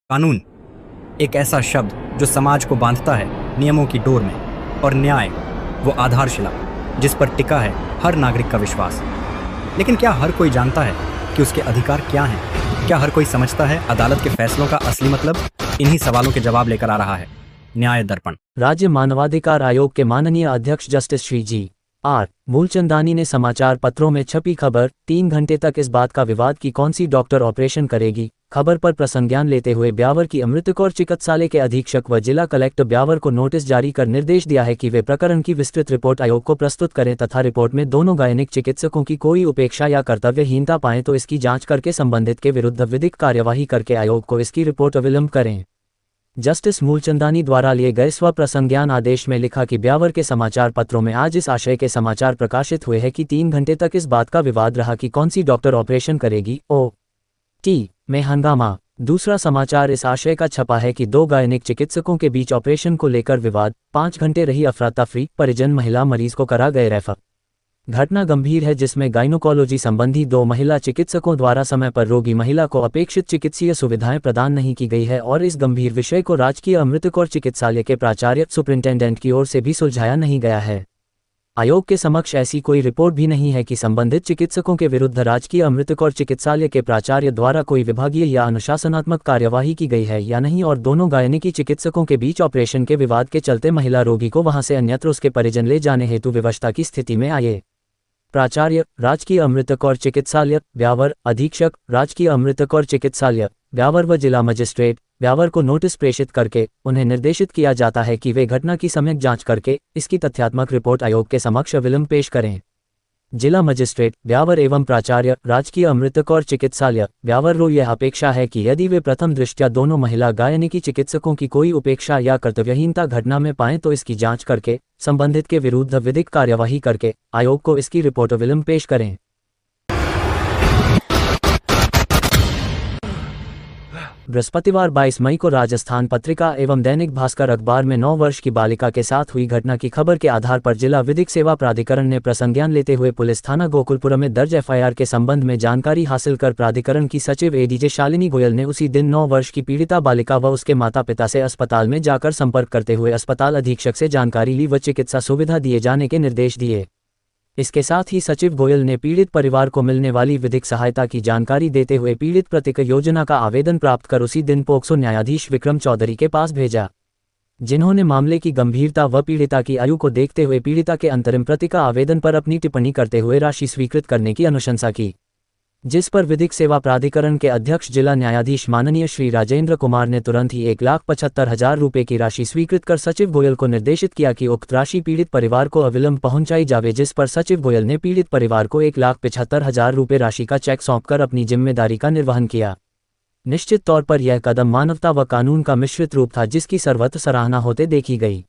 कानून एक ऐसा शब्द जो समाज को बांधता है नियमों की डोर में, और न्याय वो आधारशिला जिस पर टिका है हर नागरिक का विश्वास। लेकिन क्या हर कोई जानता है कि उसके अधिकार क्या हैं? क्या हर कोई समझता है अदालत के फैसलों का असली मतलब? इन्हीं सवालों के जवाब लेकर आ रहा है न्याय दर्पण। राज्य मानवाधिकार आयोग के माननीय अध्यक्ष जस्टिस श्री जी.आर. मूलचंदानी ने समाचार पत्रों में छपी खबर 3 घंटे तक इस बात का विवाद कि कौन सी डॉक्टर ऑपरेशन करेगी खबर पर प्रसंज्ञान लेते हुए ब्यावर की अमृतकौर चिकित्सालय के अधीक्षक व जिला कलेक्टर ब्यावर को नोटिस जारी कर निर्देश दिया है कि वे प्रकरण की विस्तृत रिपोर्ट आयोग को प्रस्तुत करें तथा रिपोर्ट में दोनों गायनिक चिकित्सकों की कोई उपेक्षा या कर्तव्यहीनता पाएं तो इसकी जांच करके संबंधित के विरुद्ध विधिक कार्यवाही करके आयोग को इसकी रिपोर्ट अविलंब करें। जस्टिस मूलचंदानी द्वारा लिए गए स्वप्रसंज्ञान आदेश में लिखा कि ब्यावर के समाचार पत्रों में आज इस आशय के समाचार प्रकाशित हुए हैं कि 3 घंटे तक इस बात का विवाद रहा कि कौन सी डॉक्टर ऑपरेशन करेगी। टी में हंगामा। दूसरा समाचार इस आशय का छपा है कि 2 गायनिक चिकित्सकों के बीच ऑपरेशन को लेकर विवाद, 5 घंटे रही अफरा-तफरी, परिजन महिला मरीज को करा गए रेफर। घटना गंभीर है जिसमें गायनोकोलॉजी संबंधी 2 महिला चिकित्सकों द्वारा समय पर रोगी महिला को अपेक्षित चिकित्सीय सुविधाएं प्रदान नहीं की गई है और इस गंभीर विषय को राजकीय अमृतकौर चिकित्सालय के प्राचार्य सुपरिंटेंडेंट की ओर से भी सुलझाया नहीं गया है। आयोग के समक्ष ऐसी कोई रिपोर्ट भी नहीं है कि संबंधित चिकित्सकों के विरुद्ध राजकीय अमृतकौर चिकित्सालय के प्राचार्य द्वारा कोई विभागीय या अनुशासनात्मक कार्यवाही की गई है या नहीं, और दोनों गायनिकी चिकित्सकों के बीच ऑपरेशन के विवाद के चलते महिला रोगी को वहां से अन्यत्र उसके परिजन ले जाने हेतु विवशता की स्थिति में आए। प्राचार्य, राजकीय अमृतकौर चिकित्सालय ब्यावर, अधीक्षक, राजकीय अमृतकौर चिकित्सालय ब्यावर व जिला मजिस्ट्रेट ब्यावर को नोटिस प्रेषित करके उन्हें निर्देशित किया जाता है कि वे घटना की सम्यक जांच करके इसकी तथ्यात्मक रिपोर्ट आयोग के समक्ष अविलंब पेश करें। जिला मजिस्ट्रेट ब्यावर एवं प्राचार्य, राजकीय अमृतकौर चिकित्सालय ब्यावर रो यह अपेक्षा है कि यदि वे प्रथम दृष्टया दोनों महिला गायनिकी चिकित्सकों की कोई उपेक्षा या कर्तव्यहीनता घटना में पाएं तो इसकी जांच करके संबंधित के विरुद्ध विधिक कार्यवाही करके आयोग को इसकी रिपोर्ट अविलंब पेश करें। बृहस्पतिवार 22 मई को राजस्थान पत्रिका एवं दैनिक भास्कर अखबार में 9 वर्ष की बालिका के साथ हुई घटना की खबर के आधार पर जिला विधिक सेवा प्राधिकरण ने प्रसंज्ञान लेते हुए पुलिस थाना गोकुलपुरम में दर्ज एफआईआर के संबंध में जानकारी हासिल कर प्राधिकरण की सचिव एडीजे शालिनी गोयल ने उसी दिन 9 वर्ष की पीड़िता बालिका व उसके माता पिता से अस्पताल में जाकर संपर्क करते हुए अस्पताल अधीक्षक से जानकारी ली व चिकित्सा सुविधा दिए जाने के निर्देश दिए। इसके साथ ही सचिव गोयल ने पीड़ित परिवार को मिलने वाली विधिक सहायता की जानकारी देते हुए पीड़ित प्रतिक योजना का आवेदन प्राप्त कर उसी दिन पोक्सो न्यायाधीश विक्रम चौधरी के पास भेजा, जिन्होंने मामले की गंभीरता व पीड़िता की आयु को देखते हुए पीड़िता के अंतरिम प्रति का आवेदन पर अपनी टिप्पणी करते हुए राशि स्वीकृत करने की अनुशंसा की, जिस पर विधिक सेवा प्राधिकरण के अध्यक्ष जिला न्यायाधीश माननीय श्री राजेंद्र कुमार ने तुरंत ही 1,75,000 रुपये की राशि स्वीकृत कर सचिव गोयल को निर्देशित किया कि उक्त राशि पीड़ित परिवार को अविलंब पहुंचाई जावे, जिस पर सचिव गोयल ने पीड़ित परिवार को 1,75,000 रुपये राशि का चेक सौंपकर अपनी जिम्मेदारी का निर्वहन किया। निश्चित तौर पर यह कदम मानवता व कानून का मिश्रित रूप था जिसकी सर्वत्र सराहना होते देखी गई।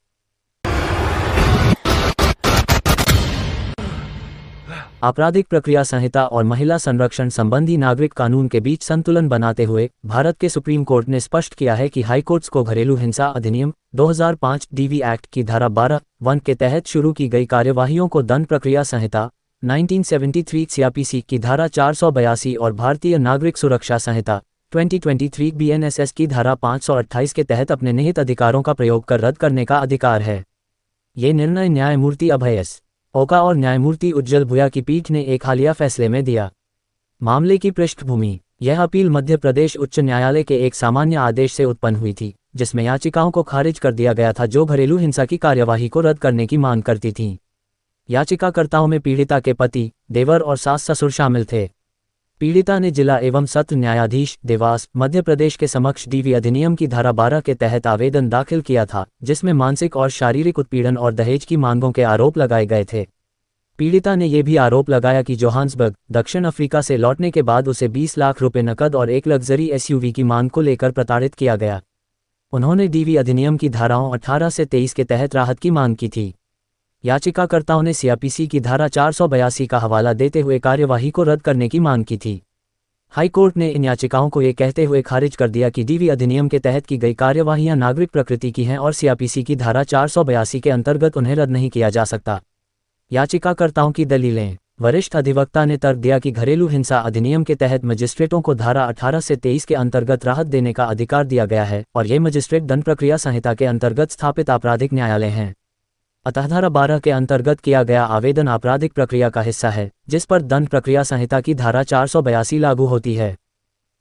आपराधिक प्रक्रिया संहिता और महिला संरक्षण संबंधी नागरिक कानून के बीच संतुलन बनाते हुए भारत के सुप्रीम कोर्ट ने स्पष्ट किया है कि हाईकोर्ट्स को घरेलू हिंसा अधिनियम 2005 डीवी एक्ट की धारा 12(1) के तहत शुरू की गई कार्यवाहियों को दंड प्रक्रिया संहिता 1973 सीआरपीसी की धारा 482 और भारतीय नागरिक सुरक्षा संहिता 2023 बीएनएसएस की धारा 528 के तहत अपने निहित अधिकारों का प्रयोग कर रद्द करने का अधिकार है। ये निर्णय न्यायमूर्ति अभय एस ओका और न्यायमूर्ति उज्जवल भुया की पीठ ने एक हालिया फैसले में दिया। मामले की पृष्ठभूमि: यह अपील मध्य प्रदेश उच्च न्यायालय के एक सामान्य आदेश से उत्पन्न हुई थी जिसमें याचिकाओं को खारिज कर दिया गया था जो घरेलू हिंसा की कार्यवाही को रद्द करने की मांग करती थीं। याचिकाकर्ताओं में पीड़िता के पति, देवर और सास ससुर शामिल थे। पीड़िता ने जिला एवं सत्र न्यायाधीश देवास मध्य प्रदेश के समक्ष डीवी अधिनियम की धारा 12 के तहत आवेदन दाखिल किया था जिसमें मानसिक और शारीरिक उत्पीड़न और दहेज की मांगों के आरोप लगाए गए थे। पीड़िता ने यह भी आरोप लगाया कि जोहान्सबर्ग, दक्षिण अफ्रीका से लौटने के बाद उसे 20 लाख रुपए नकद और एक लग्जरी एसयूवी की मांग को लेकर प्रताड़ित किया गया। उन्होंने डीवी अधिनियम की धाराओं 18 से 23 के तहत राहत की मांग की थी। याचिकाकर्ताओं ने सीआरपीसी की धारा 482 का हवाला देते हुए कार्यवाही को रद्द करने की मांग की थी। हाईकोर्ट ने इन याचिकाओं को ये कहते हुए खारिज कर दिया कि डीवी अधिनियम के तहत की गई कार्यवाहियां नागरिक प्रकृति की हैं और सीआरपीसी की धारा 482 के अंतर्गत उन्हें रद्द नहीं किया जा सकता। याचिकाकर्ताओं की दलीलें: वरिष्ठ अधिवक्ता ने तर्क दिया कि घरेलू हिंसा अधिनियम के तहत मजिस्ट्रेटों को धारा 18 से 23 के अंतर्गत राहत देने का अधिकार दिया गया है और ये मजिस्ट्रेट दंड प्रक्रिया संहिता के अंतर्गत स्थापित आपराधिक न्यायालय हैं। अतः धारा 12 के अंतर्गत किया गया आवेदन आपराधिक प्रक्रिया का हिस्सा है, जिस पर दंड प्रक्रिया संहिता की धारा 482 लागू होती है।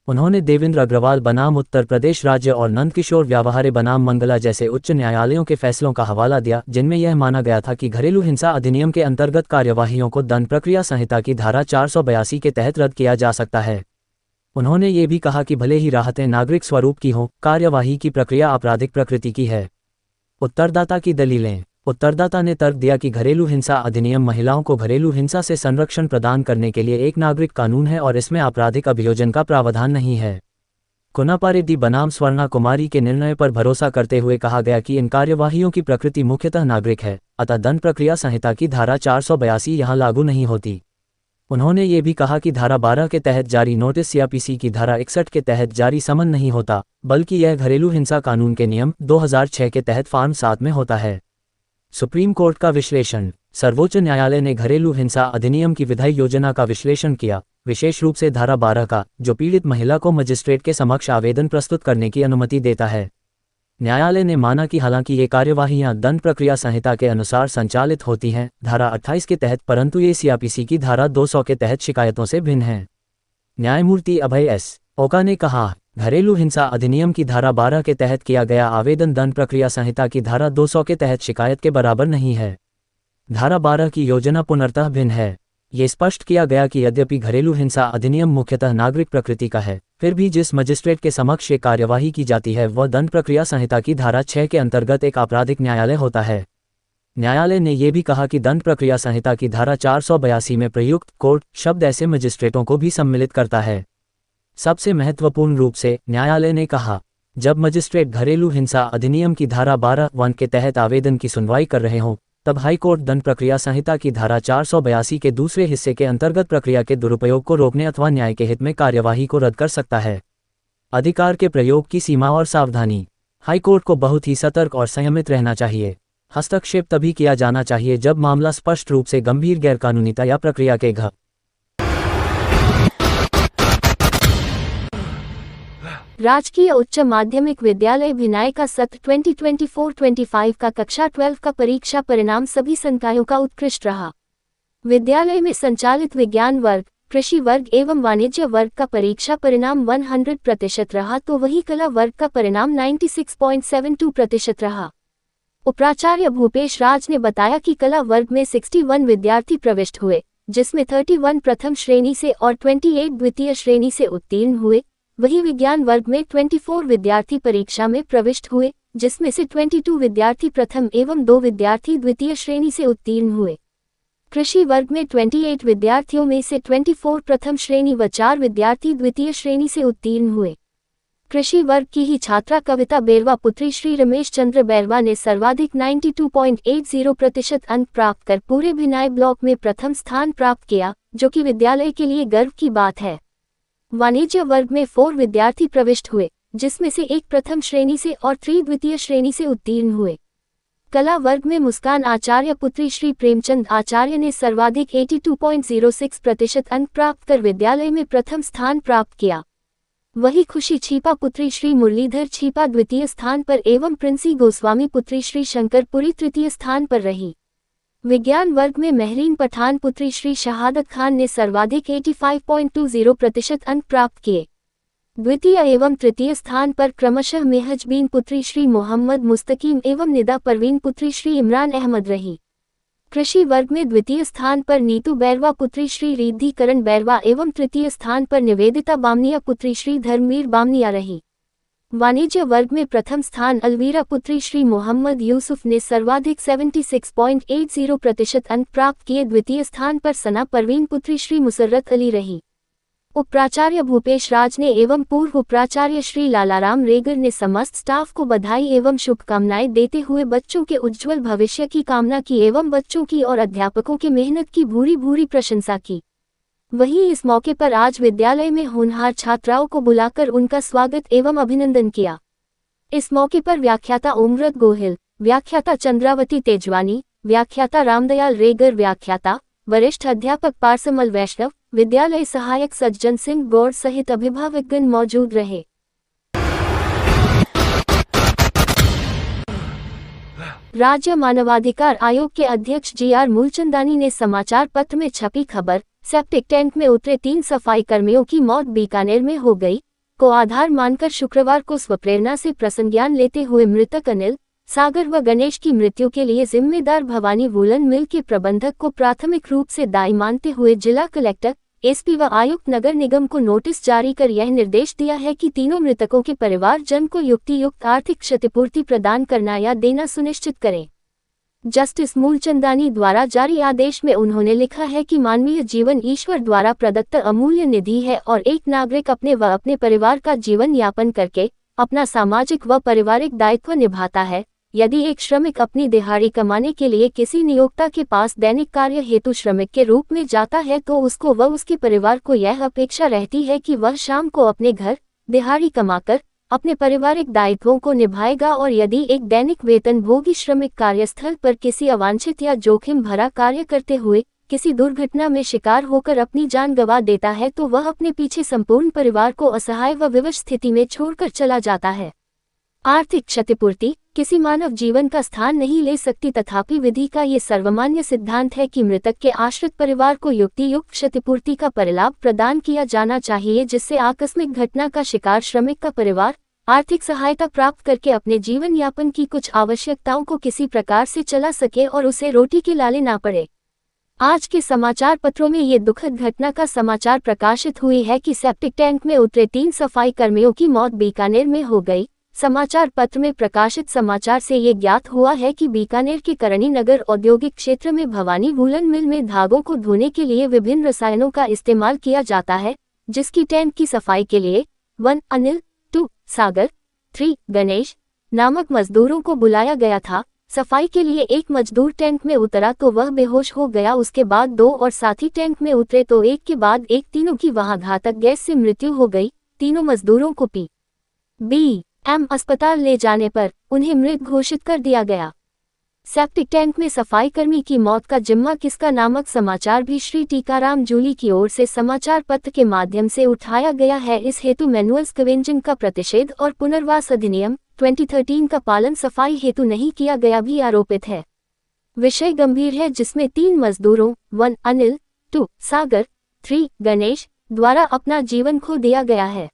उन्होंने देवेंद्र अग्रवाल बनाम उत्तर प्रदेश राज्य और नंदकिशोर व्यावहारे बनाम मंगला जैसे उच्च न्यायालयों के फैसलों का हवाला दिया, जिनमें यह माना गया था कि घरेलू हिंसा अधिनियम के अंतर्गत कार्यवाहियों को दंड प्रक्रिया संहिता की धारा 482 के तहत रद्द किया जा सकता है। उन्होंने ये भी कहा कि भले ही राहतें नागरिक स्वरूप की हों, कार्यवाही की प्रक्रिया आपराधिक प्रकृति की है। उत्तरदाता की दलीलें। उत्तरदाता ने तर्क दिया कि घरेलू हिंसा अधिनियम महिलाओं को घरेलू हिंसा से संरक्षण प्रदान करने के लिए एक नागरिक कानून है और इसमें आपराधिक अभियोजन का प्रावधान नहीं है। कुनापारेड्डी बनाम स्वर्णा कुमारी के निर्णय पर भरोसा करते हुए कहा गया कि इन कार्यवाहियों की प्रकृति मुख्यतः नागरिक है, अतः दंड प्रक्रिया संहिता की धारा 482 यहाँ लागू नहीं होती। उन्होंने ये भी कहा कि धारा 12 के तहत जारी नोटिस या पीसी की धारा 61 के तहत जारी समन नहीं होता, बल्कि यह घरेलू हिंसा कानून के नियम 2006 के तहत फॉर्म 7 में होता है। सुप्रीम कोर्ट का विश्लेषण। सर्वोच्च न्यायालय ने घरेलू हिंसा अधिनियम की विधायी योजना का विश्लेषण किया, विशेष रूप से धारा 12 का, जो पीड़ित महिला को मजिस्ट्रेट के समक्ष आवेदन प्रस्तुत करने की अनुमति देता है। न्यायालय ने माना कि हालांकि ये कार्यवाहियां दंड प्रक्रिया संहिता के अनुसार संचालित होती हैं, धारा 28 के तहत, परंतु ये सीआरपीसी की धारा 200 के तहत शिकायतों से भिन्न हैं। न्यायमूर्ति अभय एस ओका ने कहा, घरेलू हिंसा अधिनियम की धारा 12 के तहत किया गया आवेदन दंड प्रक्रिया संहिता की धारा 200 के तहत शिकायत के बराबर नहीं है। धारा 12 की योजना पुनर्तः भिन्न है। ये स्पष्ट किया गया कि यद्यपि घरेलू हिंसा अधिनियम मुख्यतः नागरिक प्रकृति का है, फिर भी जिस मजिस्ट्रेट के समक्ष ये कार्यवाही की जाती है वह दंड प्रक्रिया संहिता की धारा 6 के अंतर्गत एक आपराधिक न्यायालय होता है। न्यायालय ने यह भी कहा कि दंड प्रक्रिया संहिता की धारा 482 में प्रयुक्त कोर्ट शब्द ऐसे मजिस्ट्रेटों को भी सम्मिलित करता है। सबसे महत्वपूर्ण रूप से न्यायालय ने कहा, जब मजिस्ट्रेट घरेलू हिंसा अधिनियम की धारा 12(1) के तहत आवेदन की सुनवाई कर रहे हों, तब हाईकोर्ट दंड प्रक्रिया संहिता की धारा 482 के दूसरे हिस्से के अंतर्गत प्रक्रिया के दुरुपयोग को रोकने अथवा न्याय के हित में कार्यवाही को रद्द कर सकता है। अधिकार के प्रयोग की सीमा और सावधानी। हाईकोर्ट को बहुत ही सतर्क और संयमित रहना चाहिए। हस्तक्षेप तभी किया जाना चाहिए जब मामला स्पष्ट रूप से गंभीर गैरकानूनीता या प्रक्रिया के घ राजकीय उच्च माध्यमिक विद्यालय भिनाई का सत्र 2024-25 का कक्षा 12 का परीक्षा परिणाम सभी संकायों का उत्कृष्ट रहा। विद्यालय में संचालित विज्ञान वर्ग, कृषि वर्ग एवं वाणिज्य वर्ग का परीक्षा परिणाम 100% रहा, तो वही कला वर्ग का परिणाम 96.72% रहा। उपप्राचार्य भूपेश राज ने बताया कि कला वर्ग में 61 विद्यार्थी प्रविष्ट हुए, जिसमें 31 प्रथम श्रेणी से और 28 द्वितीय श्रेणी से उत्तीर्ण हुए। वही विज्ञान वर्ग में 24 विद्यार्थी परीक्षा में प्रविष्ट हुए, जिसमें से 22 विद्यार्थी प्रथम एवं 2 विद्यार्थी द्वितीय श्रेणी से उत्तीर्ण हुए। कृषि वर्ग में 28 विद्यार्थियों में से 24 प्रथम श्रेणी व 4 विद्यार्थी द्वितीय श्रेणी से उत्तीर्ण हुए। कृषि वर्ग की ही छात्रा कविता बेरवा पुत्री श्री रमेश चंद्र बैरवा ने सर्वाधिक 92.80% अंक प्राप्त कर पूरे भिनाई ब्लॉक में प्रथम स्थान प्राप्त किया, जो कि विद्यालय के लिए गर्व की बात है। वाणिज्य वर्ग में 4 विद्यार्थी प्रविष्ट हुए, जिसमें से 1 प्रथम श्रेणी से और 3 द्वितीय श्रेणी से उत्तीर्ण हुए। कला वर्ग में मुस्कान आचार्य पुत्री श्री प्रेमचंद आचार्य ने सर्वाधिक 82.06% अंक प्राप्त कर विद्यालय में प्रथम स्थान प्राप्त किया। वही खुशी छीपा पुत्री श्री मुरलीधर छीपा द्वितीय स्थान पर एवं प्रिंसी गोस्वामी पुत्री श्री शंकरपुरी तृतीय स्थान पर रही। विज्ञान वर्ग में महरीन पठान पुत्री श्री शहादत खान ने सर्वाधिक 85.20% अंक प्राप्त किए। द्वितीय एवं तृतीय स्थान पर क्रमशः मेहजबीन पुत्री श्री मोहम्मद मुस्तकीम एवं निदा परवीन पुत्री श्री इमरान अहमद रही। कृषि वर्ग में द्वितीय स्थान पर नीतू बैरवा पुत्री श्री रिद्धि करण बैरवा एवं तृतीय स्थान पर निवेदिता बामनिया पुत्री श्री धर्मवीर बामनिया रही। वाणिज्य वर्ग में प्रथम स्थान अलवीरा पुत्री श्री मोहम्मद यूसुफ ने सर्वाधिक 76.80% अंक प्राप्त किए। द्वितीय स्थान पर सना परवीन पुत्री श्री मुसर्रत अली रही। उपप्राचार्य भूपेश राज ने एवं पूर्व उपप्राचार्य श्री लालाराम रेगर ने समस्त स्टाफ को बधाई एवं शुभकामनाएं देते हुए बच्चों के उज्जवल भविष्य की कामना की एवं बच्चों की और अध्यापकों के मेहनत की भूरी भूरी प्रशंसा की। वहीं इस मौके पर आज विद्यालय में होनहार छात्राओं को बुलाकर उनका स्वागत एवं अभिनंदन किया। इस मौके पर व्याख्याता ओमव्रत गोहिल, व्याख्याता चंद्रावती तेजवानी, व्याख्याता रामदयाल रेगर, व्याख्याता वरिष्ठ अध्यापक पारसमल वैष्णव, विद्यालय सहायक सज्जन सिंह गौड़ सहित अभिभावकगण मौजूद रहे। राज्य मानवाधिकार आयोग के अध्यक्ष GR मूलचंदानी ने समाचार पत्र में छपी खबर सेप्टिक टैंक में उतरे 3 सफाई कर्मियों की मौत बीकानेर में हो गई को आधार मानकर शुक्रवार को स्वप्रेरणा से प्रसंज्ञान लेते हुए मृतक अनिल, सागर व गणेश की मृत्यु के लिए जिम्मेदार भवानी वूलन मिल के प्रबंधक को प्राथमिक रूप से दायी मानते हुए जिला कलेक्टर, SP व आयुक्त नगर निगम को नोटिस जारी कर यह निर्देश दिया है कि तीनों मृतकों के परिवारजन को युक्तियुक्त आर्थिक क्षतिपूर्ति प्रदान करना या देना सुनिश्चित करें। जस्टिस मूलचंदानी द्वारा जारी आदेश में उन्होंने लिखा है कि मानवीय जीवन ईश्वर द्वारा प्रदत्त अमूल्य निधि है और एक नागरिक अपने व अपने परिवार का जीवन यापन करके अपना सामाजिक व पारिवारिक दायित्व निभाता है। यदि एक श्रमिक अपनी दिहाड़ी कमाने के लिए किसी नियोक्ता के पास दैनिक कार्य हेतु श्रमिक के रूप में जाता है तो उसको व उसके परिवार को यह अपेक्षा रहती है कि वह शाम को अपने घर दिहाड़ी कमाकर अपने पारिवारिक दायित्वों को निभाएगा और यदि एक दैनिक वेतनभोगी श्रमिक कार्यस्थल पर किसी अवांछित या जोखिम भरा कार्य करते हुए किसी दुर्घटना में शिकार होकर अपनी जान गंवा देता है तो वह अपने पीछे संपूर्ण परिवार को असहाय व विवश स्थिति में छोड़कर चला जाता है। आर्थिक क्षतिपूर्ति किसी मानव जीवन का स्थान नहीं ले सकती, तथापि विधि का ये सर्वमान्य सिद्धांत है कि मृतक के आश्रित परिवार को युक्तियुक्त क्षतिपूर्ति का परिलाभ प्रदान किया जाना चाहिए, जिससे आकस्मिक घटना का शिकार श्रमिक का परिवार आर्थिक सहायता प्राप्त करके अपने जीवन यापन की कुछ आवश्यकताओं को किसी प्रकार से चला सके और उसे रोटी के लाले ना पड़े। आज के समाचार पत्रों में ये दुखद घटना का समाचार प्रकाशित हुई है कि सेप्टिक टैंक में उतरे 3 सफाई कर्मियों की मौत बीकानेर में हो गई। समाचार पत्र में प्रकाशित समाचार से ये ज्ञात हुआ है कि बीकानेर के करणी नगर औद्योगिक क्षेत्र में भवानी वूलन मिल में धागों को धोने के लिए विभिन्न रसायनों का इस्तेमाल किया जाता है, जिसकी टैंक की सफाई के लिए 1 अनिल, 2 सागर, 3 गणेश नामक मजदूरों को बुलाया गया था। सफाई के लिए एक मजदूर टैंक में उतरा तो वह बेहोश हो गया। उसके बाद 2 और साथी टैंक में उतरे तो एक के बाद एक तीनों की वहां घातक गैस से मृत्यु हो गई। तीनों मजदूरों को PBM अस्पताल ले जाने पर उन्हें मृत घोषित कर दिया गया। सेप्टिक टैंक में सफाई कर्मी की मौत का जिम्मा किसका नामक समाचार भी श्री टीकाराम जूली की ओर से समाचार पत्र के माध्यम से उठाया गया है। इस हेतु मैनुअल स्कवेंजिंग का प्रतिषेध और पुनर्वास अधिनियम 2013 का पालन सफाई हेतु नहीं किया गया भी आरोपित है। विषय गंभीर है, जिसमें 3 मजदूरों 1 अनिल, 2 सागर, 3 गणेश द्वारा अपना जीवन खो दिया गया है।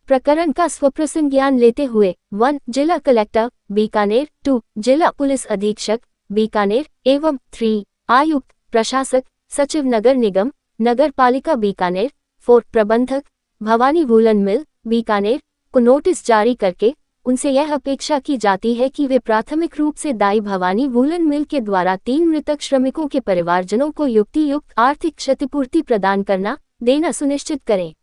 प्रकरण का स्वप्रसंज्ञान लेते हुए 1 जिला कलेक्टर बीकानेर, 2 जिला पुलिस अधीक्षक बीकानेर एवं 3 आयुक्त प्रशासक सचिव नगर निगम नगर पालिका बीकानेर, 4 प्रबंधक भवानी वूलन मिल बीकानेर को नोटिस जारी करके उनसे यह अपेक्षा की जाती है कि वे प्राथमिक रूप से दायी भवानी वूलन मिल के द्वारा 3 मृतक श्रमिकों के परिवारजनों को युक्तियुक्त आर्थिक क्षतिपूर्ति प्रदान करना देना सुनिश्चित करें।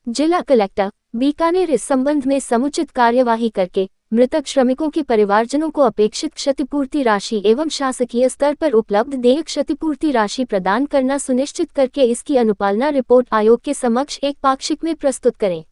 जिला कलेक्टर बीकानेर इस संबंध में समुचित कार्यवाही करके मृतक श्रमिकों के परिवारजनों को अपेक्षित क्षतिपूर्ति राशि एवं शासकीय स्तर पर उपलब्ध देय क्षतिपूर्ति राशि प्रदान करना सुनिश्चित करके इसकी अनुपालना रिपोर्ट आयोग के समक्ष एक पाक्षिक में प्रस्तुत करें।